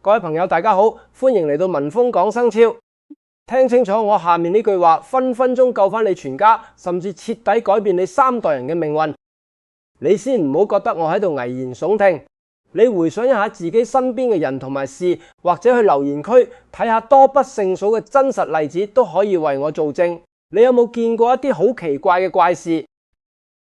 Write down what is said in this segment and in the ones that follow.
各位朋友大家好，歡迎嚟到文峰講生肖。聽清楚我下面呢句話，分分鐘救返你全家，甚至徹底改變你3代人嘅命運。你先唔好覺得我喺度危言聳聽，你回想一下自己身邊嘅人同埋事，或者去留言區睇下多不勝數嘅真實例子，都可以為我做證。你有冇見過一啲好奇怪嘅怪事？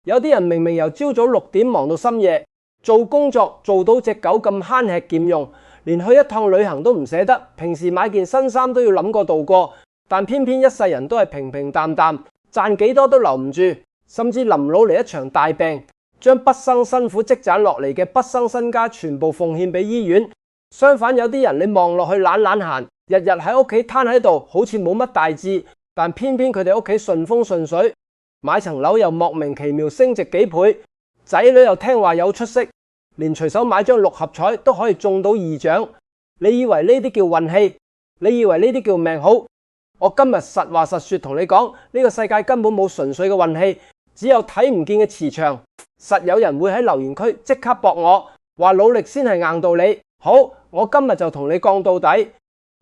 有啲人明明由朝早6點忙到深夜，做工作做到隻狗咁慳吃儉用，連去一趟旅行都唔捨得，平時買件新衫都要諗過度過，但偏偏一世人都係平平淡淡，賺幾多都留唔住，甚至臨老嚟一場大病，將畢生辛苦積攢落嚟嘅畢生身家全部奉獻俾醫院。相反，有啲人你望落去懶懶閒，日日喺屋企攤喺度，好似冇乜大志，但偏偏佢哋屋企順風順水，買層樓又莫名其妙升值幾倍，仔女又聽話有出息，連隨手買張6合彩都可以中到2獎。你以為呢啲叫運氣？你以為呢啲叫命好？我今日實話實說同你講，呢個世界根本冇純粹嘅運氣，只有睇唔見嘅磁場。實有人會喺留言區即刻駁我，話努力先係硬道理。好，我今日就同你講到底。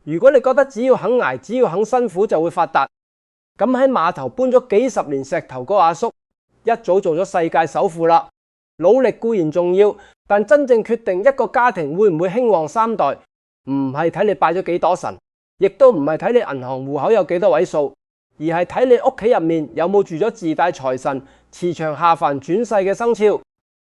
如果你覺得只要肯捱，只要肯辛苦就會發達，咁喺碼頭搬咗幾十年石頭嗰個阿叔，一早做咗世界首富啦。努力固然重要，但真正決定一個家庭會唔會興旺3代，唔係睇你拜咗幾多神，亦都唔係睇你銀行戶口有幾多位數，而係睇你屋企入面有冇住咗自帶財神、慈祥下凡轉世嘅生肖。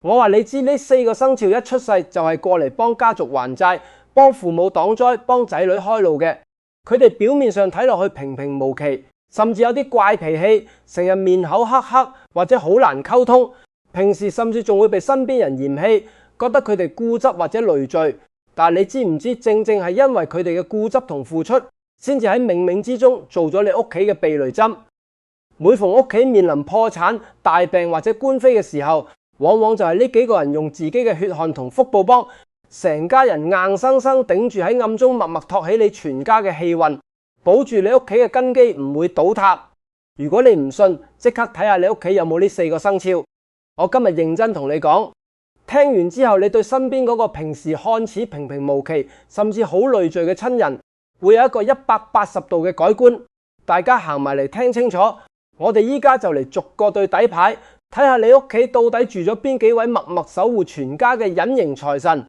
我話你知，呢4個生肖一出世就係過嚟幫家族還債、幫父母擋災、幫仔女開路嘅。佢哋表面上睇落去平平無奇，甚至有啲怪脾氣，成日面口黑黑或者好難溝通，平時甚至仲會被身邊人嫌棄，覺得佢哋固執或者累贅。但你知唔知，正正係因為佢哋嘅固執同付出，先至喺冥冥之中做咗你屋企嘅避雷針。每逢屋企面臨破產、大病或者官非嘅時候，往往就係呢幾個人用自己嘅血汗同福報幫成家人硬生生頂住喺暗中默默托起你全家嘅氣運，保住你屋企嘅根基唔會倒塌。如果你唔信，即刻睇下你屋企有冇呢4個生肖。我今日認真同你講，聽完之後，你對身邊嗰個平時看似平平無奇，甚至好累贅嘅親人，會有一個180度嘅改觀。大家行埋嚟聽清楚，我哋依家就嚟逐個對底牌，睇下你屋企到底住咗邊幾位默默守護全家嘅隱形財神。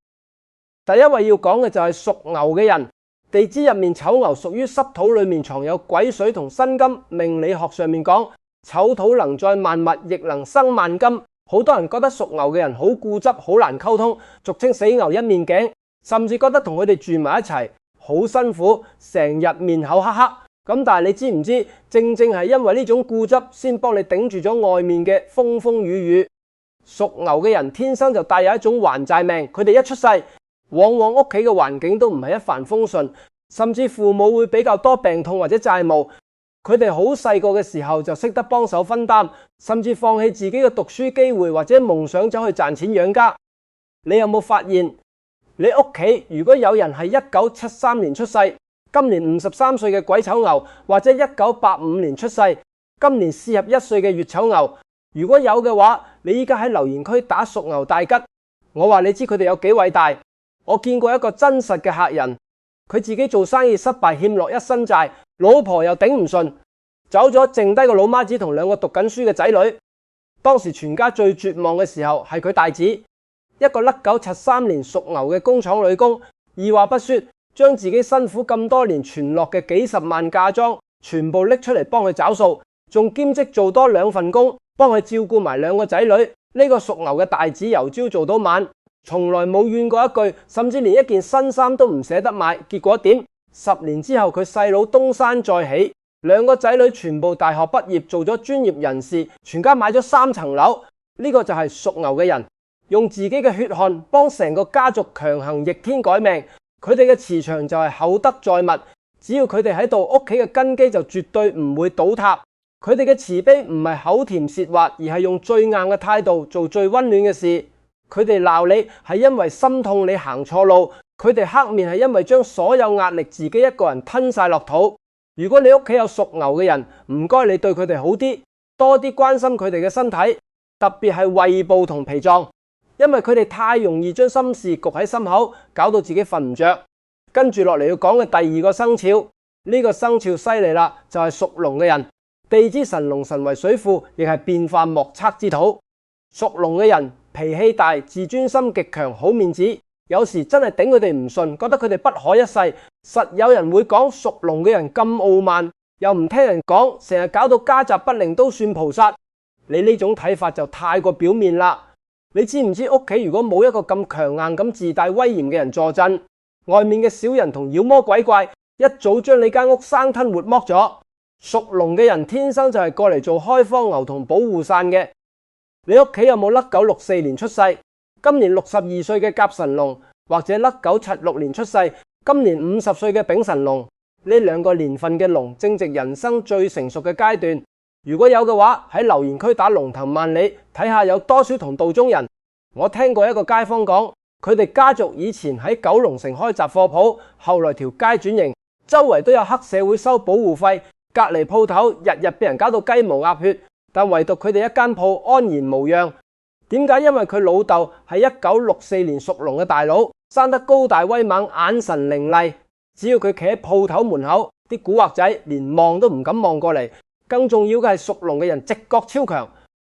第一位要講嘅就係屬牛嘅人。地支入面丑牛屬於濕土，裏面藏有癸水同辛金。命理學上面講，丑土能載萬物，亦能生萬金。好多人覺得屬牛嘅人好固執，好難溝通，俗稱死牛一面頸，甚至覺得同佢哋住埋一齊好辛苦，成日面口黑黑。咁但係你知唔知，正正係因為呢種固執，先幫你頂住咗外面嘅風風雨雨。屬牛嘅人天生就帶有一種還債命，佢哋一出世，往往屋企嘅環境都唔係一帆風順，甚至父母會比較多病痛或者債務。佢哋好細個嘅時候就識得幫手分擔，甚至放棄自己嘅讀書機會或者夢想，走去賺錢養家。你有冇發現，你屋企如果有人係1973年出世，今年53歲嘅癸丑牛，或者1985年出世，今年41歲嘅乙丑牛，如果有嘅話，你依家喺留言區打屬牛大吉。我話你知佢哋有幾偉大。我見過一個真實嘅客人，佢自己做生意失敗，欠落一身債，老婆又頂唔順，走咗，剩低個老媽子同2個讀緊書嘅仔女。當時全家最絕望嘅時候係佢大子，一個1973年屬牛嘅工廠女工，二話不說，將自己辛苦咁多年存落嘅幾十萬嫁妝全部拎出嚟幫佢找數，仲兼職做多2份工，幫佢照顧埋2個仔女。呢個屬牛嘅大子由朝做到晚，從來冇怨過一句，甚至連一件新衫都唔捨得買。結果點？10年之後，佢細佬東山再起，2個仔女全部大學畢業，做咗專業人士，全家買咗3層樓。呢個就係屬牛嘅人，用自己嘅血汗幫成個家族強行逆天改命。佢哋嘅磁場就係厚德載物，只要佢哋喺度，屋企嘅根基就絕對唔會倒塌。佢哋嘅慈悲唔係口甜舌滑，而係用最硬嘅態度做最溫暖嘅事。佢哋鬧你係因為心痛你行錯路，佢哋黑面係因為將所有壓力自己一個人吞晒落肚。如果你屋企有屬牛嘅人，唔該你對佢哋好啲，多啲關心佢哋嘅身體，特別係胃部同脾臟，因為佢哋太容易將心事焗喺心口，搞到自己瞓唔着。跟住落嚟要講嘅第二個生肖，呢個生肖犀利啦，就係屬龍嘅人。地支神龍神為水庫，亦係變化莫測之土。屬龍嘅人脾氣大，自尊心極強，好面子。有時真係頂佢哋唔順，覺得佢哋不可一世。實有人會講屬龍嘅人咁傲慢，又唔聽人講，成日搞到家宅不寧都算菩薩。你呢種睇法就太過表面啦。你知唔知屋企如果冇一個咁強硬咁自帶威嚴嘅人坐鎮，外面嘅小人同妖魔鬼怪一早將你間屋生吞活剝咗。屬龍嘅人天生就係過嚟做開荒牛同保護傘嘅。你屋企有冇甩九64年出世，今年62歲嘅甲辰龍，或者甩九76年出世，今年50歲嘅丙辰龍？呢兩個年份嘅龍正值人生最成熟嘅階段。如果有嘅話，喺留言區打龍騰萬里，睇下有多少同道中人。我聽過一個街坊講，佢哋家族以前喺九龍城開雜貨鋪，後來條街轉型，周圍都有黑社會收保護費，隔籬鋪頭日日俾人搞到雞毛鴨血，但唯獨佢哋一間鋪安然無恙。點解？因為佢老豆係1964年屬龍嘅大佬，生得高大威猛，眼神凌厲。只要佢企喺鋪頭門口，啲古惑仔連望都唔敢望過嚟。更重要嘅係屬龍嘅人直覺超強，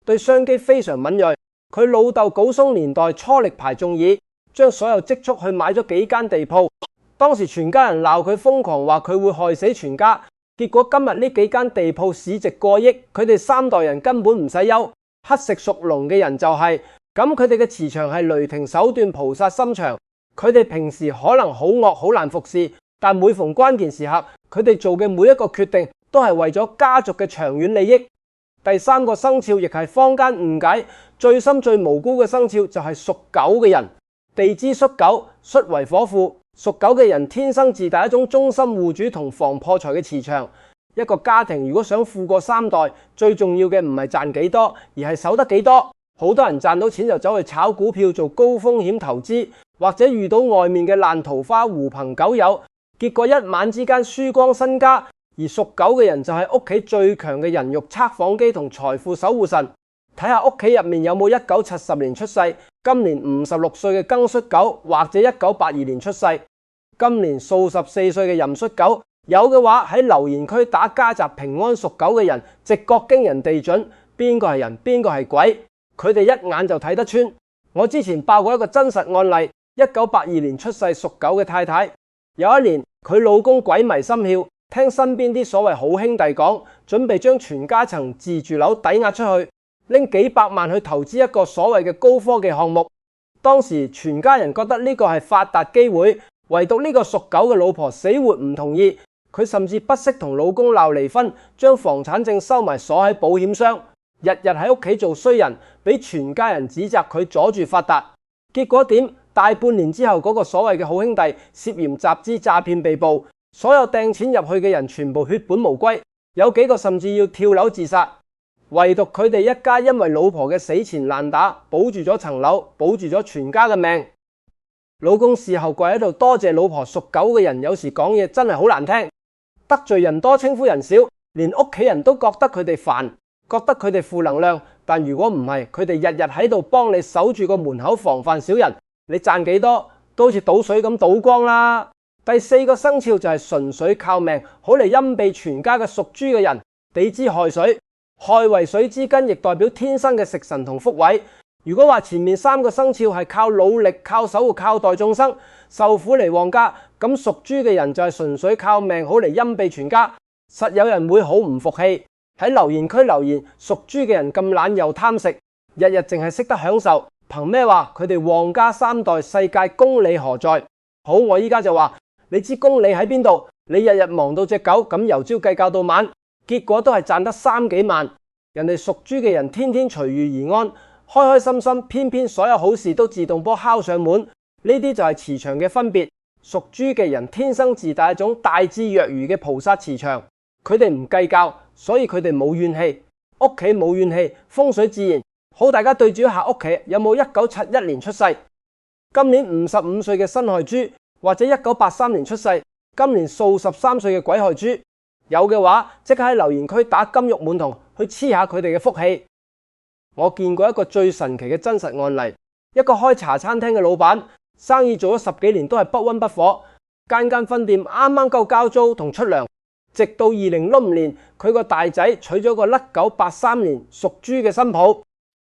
對商機非常敏銳。佢老豆古松年代初力排眾議，將所有積蓄去買咗幾間地鋪。當時全家人鬧佢瘋狂，話佢會害死全家。結果今日呢幾間地鋪市值過億，佢哋3代人根本唔使憂。黑食屬龍嘅人就係咁，佢哋嘅磁場係雷霆手段，菩薩心腸。佢哋平時可能好惡，好難服侍，但每逢關鍵時刻，佢哋做嘅每一個決定都係為咗家族嘅長遠利益。第三個生肖亦係坊間誤解最深最無辜嘅生肖，就係屬狗嘅人。地支戌狗，戌為火庫，屬狗嘅人天生自帶一種忠心護主同防破財嘅磁場。一個家庭如果想富過3代，最重要嘅唔係賺幾多，而係守得幾多。好多人賺到錢就走去炒股票做高風險投資，或者遇到外面嘅爛桃花狐朋狗友，結果一晚之間輸光身家。而屬狗嘅人就係屋企最強嘅人肉測謊機同財富守護神。睇下屋企入面有冇1970年出世，今年56歲嘅庚戌狗，或者1982年出世，今年數14歲嘅壬戌狗。有嘅話喺留言區打家宅平安屬狗嘅人，直覺驚人地準，邊個係人邊個係鬼，佢哋一眼就睇得穿。我之前爆過一個真實案例，1982年出世屬狗嘅太太，有一年佢老公鬼迷心竅，聽身邊啲所謂好兄弟講，準備將全家層自住樓抵押出去，拎幾百萬去投資一個所謂嘅高科技項目。當時全家人覺得呢個係發達機會，唯獨呢個屬狗嘅老婆死活唔同意。佢甚至不惜同老公鬧離婚，將房產證收埋鎖喺保險箱，日日喺屋企做衰人，俾全家人指責佢阻住發達。結果點？大半年之後，嗰個所謂嘅好兄弟涉嫌集資詐騙被捕，所有掟錢入去嘅人全部血本無歸，有幾個甚至要跳樓自殺。唯獨佢哋一家因為老婆嘅死纏爛打，保住咗層樓，保住咗全家嘅命。老公事後跪喺度多謝老婆。屬狗嘅人有時講嘢真係好難聽，得罪人多，稱呼人少，連屋企人都覺得佢哋煩，覺得佢哋負能量。但如果唔係，佢哋日日喺度幫你守住個門口，防範小人，你賺幾多都好似倒水咁倒光啦。第四個生肖就係純粹靠命，好嚟陰庇全家嘅屬豬嘅人。地支亥水，亥為水之根，亦代表天生嘅食神同福位。如果話前面3個生肖係靠努力、靠守護、靠代眾生受苦嚟旺家，咁屬豬嘅人就係純粹靠命，好嚟陰庇全家。實有人會好唔服氣，喺留言區留言，屬豬嘅人咁懶又貪食，日日淨係識得享受，憑咩話佢哋旺家3代，世界公理何在？好，我依家就話，你知公理喺邊度？你日日忙到隻狗咁，由朝計較到晚，結果都係賺得3幾萬。人哋屬豬嘅人天天隨遇而安，開開心心，偏偏所有好事都自動波敲上門。呢啲就係磁場嘅分別。屬豬嘅人天生自帶一種大智若愚嘅菩薩磁場，佢哋唔計較，所以佢哋冇怨氣，屋企冇怨氣，風水自然好。大家對照一下屋企有冇1971年出世，今年55歲嘅辛亥豬，或者1983年出世，今年數13歲嘅癸亥豬。有嘅話，即刻喺留言區打金玉滿堂去黐下佢哋嘅福氣。我見過一個最神奇嘅真實案例，一個開茶餐廳嘅老闆，生意做咗10幾年都係不溫不火，間分店啱啱夠交租同出糧，直到2015年，佢個大仔娶咗個1983年屬豬嘅新抱。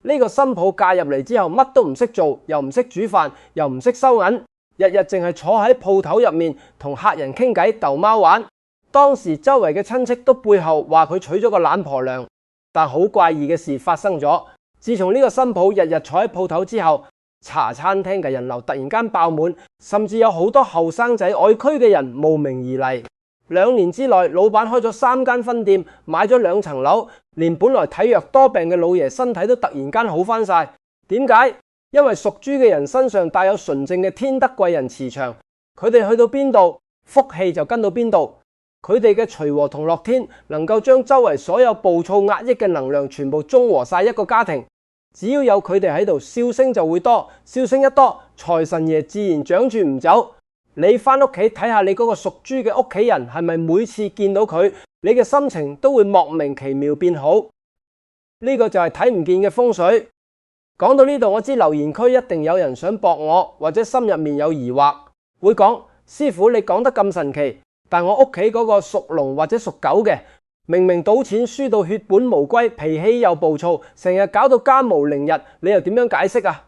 呢個新抱嫁入嚟之後，乜都唔識做，又唔識煮飯，又唔識收銀，日日淨係坐喺鋪頭入面同客人傾偈逗貓玩。當時周圍嘅親戚都背後話佢娶咗個懶婆娘，但好怪異嘅事發生咗。自從呢個新抱日日坐喺鋪頭之後，茶餐廳嘅人流突然間爆滿，甚至有好多後生仔外區嘅人慕名而嚟。2年之內，老闆開咗3間分店，買咗2層樓，連本來體弱多病嘅老爺身體都突然間好翻晒。點解？因為屬豬嘅人身上帶有純正嘅天德貴人磁場，佢哋去到邊度，福氣就跟到邊度。佢哋嘅隨和同樂天，能夠將周圍所有暴躁壓抑嘅能量全部中和晒一個家庭。只要有佢哋喺度，笑聲就會多，笑聲一多，財神爺自然掌住唔走。你返屋企睇下你嗰個屬豬嘅屋企人，係咪每次見到佢，你嘅心情都會莫名其妙變好？呢個就係睇唔見嘅風水。講到呢度，我知留言區一定有人想駁我，或者心入面有疑惑，會講：師傅，你講得咁神奇，但我屋企嗰個屬龍或者屬狗嘅，明明賭錢輸到血本無歸，脾氣又暴躁，成日搞到家無寧日，你又點樣解釋啊？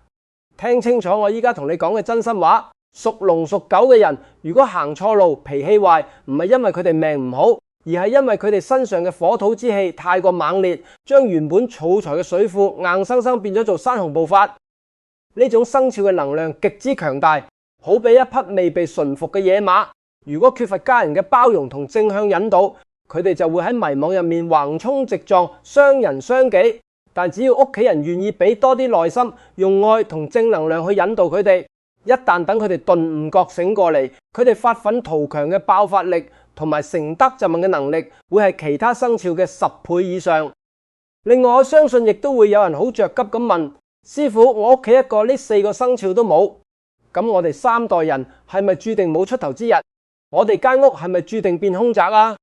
聽清楚我依家同你講嘅真心話。屬龍屬狗嘅人，如果行錯路，脾氣壞，唔係因為佢哋命唔好，而係因為佢哋身上嘅火土之氣太過猛烈，將原本儲財嘅水庫硬生生變咗做山洪暴發。呢種生肖嘅能量極之強大，好比一匹未被馴服嘅野馬。如果缺乏家人嘅包容同正向引導，佢哋就會喺迷惘入面橫衝直撞，傷人傷己。但只要屋企人願意俾多啲耐心，用愛同正能量去引導佢哋，一旦等佢哋頓悟覺醒過嚟，佢哋發奮圖強嘅爆發力同埋承德就問嘅能力，會係其他生肖嘅10倍以上。另外，我相信亦都會有人好着急咁問師傅：我屋企一個呢4個生肖都冇，咁我哋3代人係咪注定冇出頭之日？我哋間屋係咪注定變凶宅啊？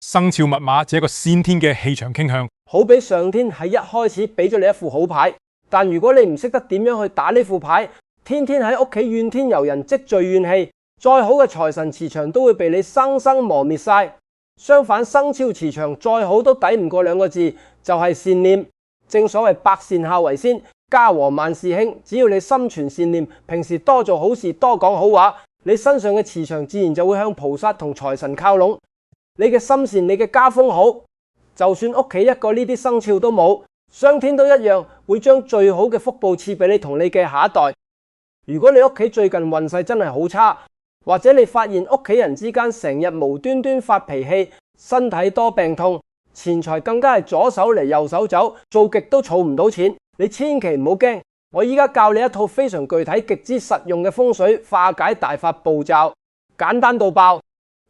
生肖密碼只係一個先天嘅氣場傾向，好比上天喺一開始俾咗你一副好牌，但如果你唔識得點樣去打呢副牌，天天喺屋企怨天尤人，積聚怨氣，再好嘅財神磁場都會被你生生磨滅晒。相反，生肖磁場再好都抵唔過2個字，就係善念。正所謂百善孝為先，家和萬事興。只要你心存善念，平時多做好事，多講好話，你身上嘅磁場自然就會向菩薩同財神靠攏。你嘅心善，你嘅家風好，就算屋企一個呢啲生肖都冇，上天都一樣會將最好嘅福報賜俾你同你嘅下一代。如果你屋企最近運勢真係好差，或者你發現屋企人之間成日無端端發脾氣，身體多病痛，錢財更加係左手嚟右手走，做極都儲唔到錢，你千祈唔好驚。我依家教你一套非常具體、極之實用嘅風水化解大法步驟，簡單到爆，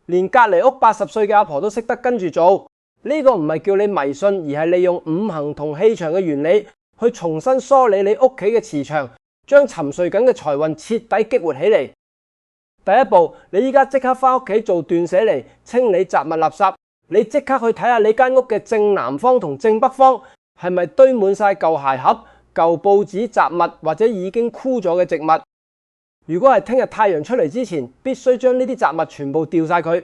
連隔籬屋80歲嘅阿婆都識得跟住做。呢個唔係叫你迷信，而係利用五行同氣場嘅原理去重新梳理你屋企嘅磁場，將沉睡緊嘅財運徹底激活起嚟。第一步，你依家即刻返屋企做斷捨離，清理雜物垃圾。你即刻去睇下你間屋嘅正南方同正北方係咪堆滿晒舊鞋盒、舊報紙、雜物或者已經枯咗嘅植物。如果係聽日太陽出嚟之前，必須將呢啲雜物全部掉晒佢，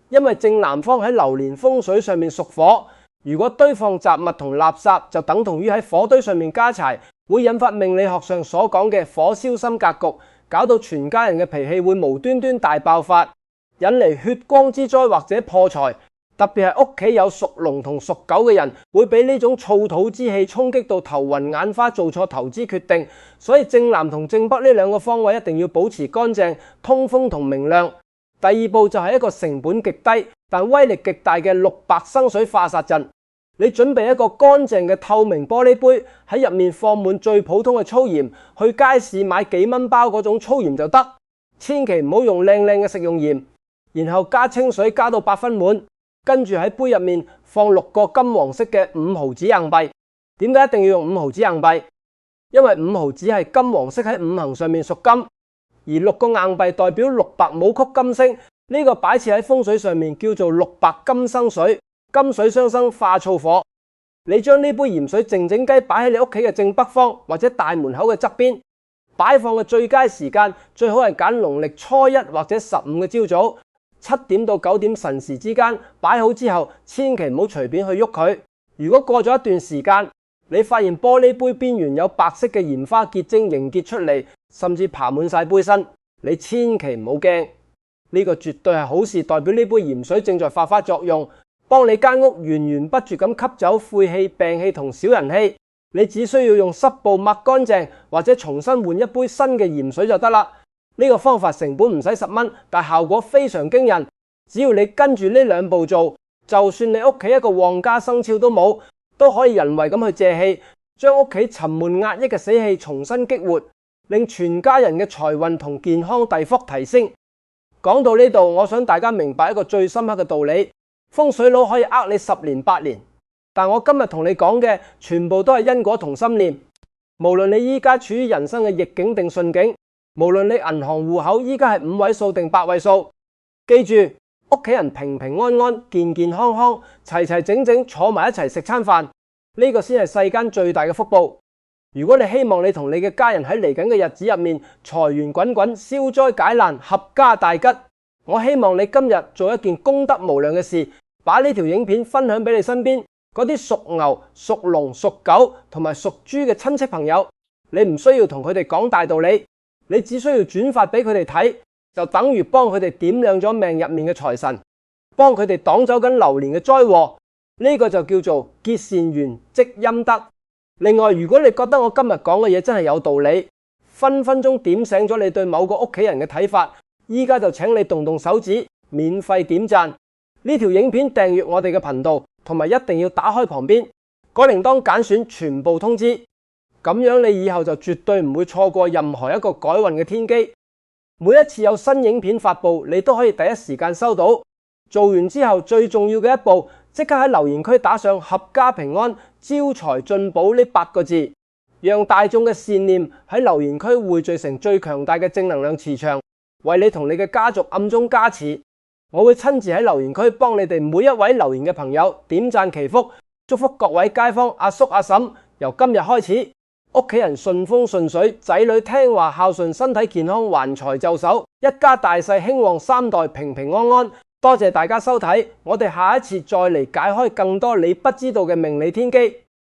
因為正南方喺流年風水上面屬火。如果堆放雜物同垃圾，就等同於喺火堆上面加柴，會引發命理學上所講嘅火燒心格局，搞到全家人嘅脾氣會無端端大爆發，引嚟血光之災或者破財。特別係屋企有屬龍同屬狗嘅人，會俾呢種燥土之氣衝擊到頭暈眼花，做錯投資決定。所以正南同正北呢2個方位一定要保持乾淨、通風同明亮。第二步就係一個成本極低但威力極大嘅綠白生水化煞陣。你準備一個乾淨嘅透明玻璃杯，喺入面放滿最普通嘅粗鹽，去街市買幾蚊包嗰種粗鹽就得，千祈唔好用靚靚嘅食用鹽。然後加清水加到8分滿，跟住喺杯入面放6個金黃色嘅5毫子硬幣。點解一定要用5毫子硬幣？因為5毫子係金黃色，喺五行上面屬金，而6個硬幣代表6白武曲金星。呢個擺設喺風水上面叫做6白金生水，金水相生化燥火。你將呢杯鹽水靜靜雞擺喺你屋企嘅正北方或者大門口嘅側邊，擺放嘅最佳時間最好係揀農曆初一或者15嘅朝早7點到9點辰時之間擺好之後，千祈唔好隨便去喐佢。如果過咗一段時間，你發現玻璃杯邊緣有白色嘅鹽花結晶凝結出嚟，甚至爬滿晒杯身，你千祈唔好驚，呢個絕對係好事，代表呢杯鹽水正在發揮作用，幫你間屋源源不絕咁吸走晦氣、病氣同小人氣。你只需要用濕布抹乾淨，或者重新換一杯新嘅鹽水就得啦。呢個方法成本唔使10蚊，但效果非常驚人。只要你跟住呢2步做，就算你屋企一個旺家生肖都冇，都可以人為咁去借氣，將屋企沉悶壓抑嘅死氣重新激活，令全家人嘅財運同健康大幅提升。講到呢度，我想大家明白一個最深刻嘅道理：風水佬可以呃你10年8年。但我今日同你講嘅全部都係因果同心念，無論你依家處於人生嘅逆境定順境，無論你銀行戶口依家係5位數定8位數，記住屋企人平平安安、健健康康、齊齊整整坐埋一齊食餐飯，呢個先係世間最大嘅福報。如果你希望你同你嘅家人喺嚟緊嘅日子入面財源滾滾、消災解難、合家大吉，我希望你今日做一件功德無量嘅事，把呢條影片分享俾你身邊嗰啲屬牛、屬龍、屬狗同埋屬豬嘅親戚朋友。你唔需要同佢哋講大道理，你只需要轉發俾佢哋睇，就等於幫佢哋點亮咗命入面嘅財神，幫佢哋擋走緊流年嘅災禍。呢個就叫做結善緣積陰德。另外，如果你覺得我今日講嘅嘢真係有道理，分分鐘點醒咗你對某個屋企人嘅睇法，依家就請你動動手指，免費點讚呢條影片，訂閱我哋嘅頻道，同埋一定要打開旁邊個鈴鐺揀選全部通知，咁樣你以後就絕對唔會錯過任何一個改運嘅天機。每一次有新影片發布，你都可以第一時間收到。做完之後，最重要嘅一步，即刻喺留言區打上合家平安、招財進寶呢8個字，讓大眾嘅善念喺留言區匯聚成最強大嘅正能量磁場，為你同你嘅家族暗中加持。我會親自喺留言區幫你哋每一位留言嘅朋友點讚祈福，祝福各位街坊阿叔阿嬸，由今日開始屋企人順風順水，仔女聽話孝順，身體健康，橫財就手，一家大細興旺，3代平平安安。多謝大家收睇，我哋下一次再嚟解開更多你不知道嘅命理天機。